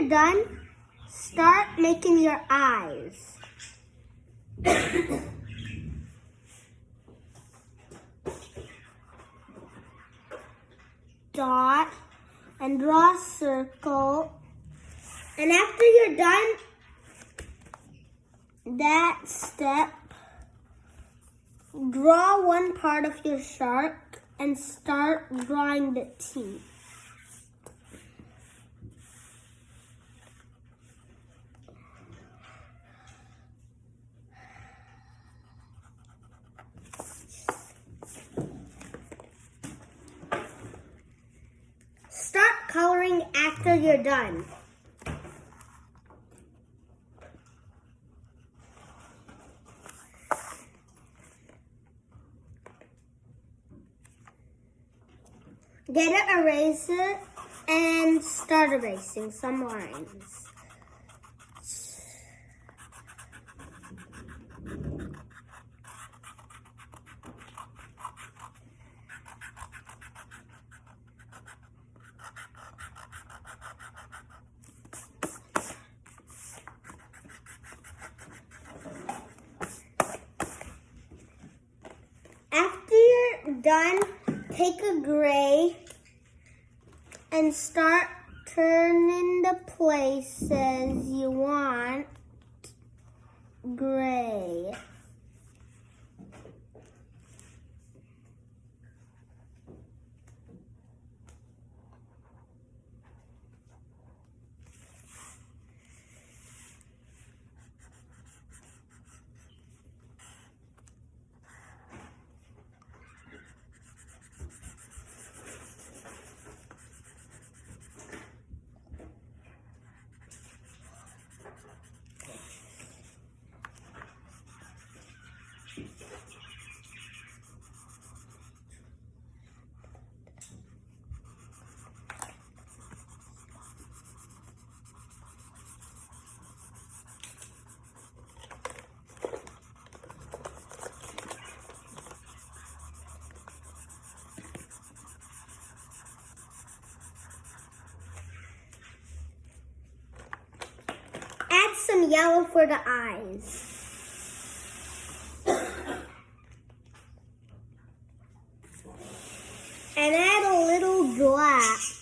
you're done, start making your eyes. Dot and draw a circle. And after you're done that step, draw one part of your shark and start drawing the teeth. Start coloring after you're done. Get an eraser and start erasing some lines. After you're done, take a gray and start turning the places you want gray. Add some yellow for the eyes. And add a little black.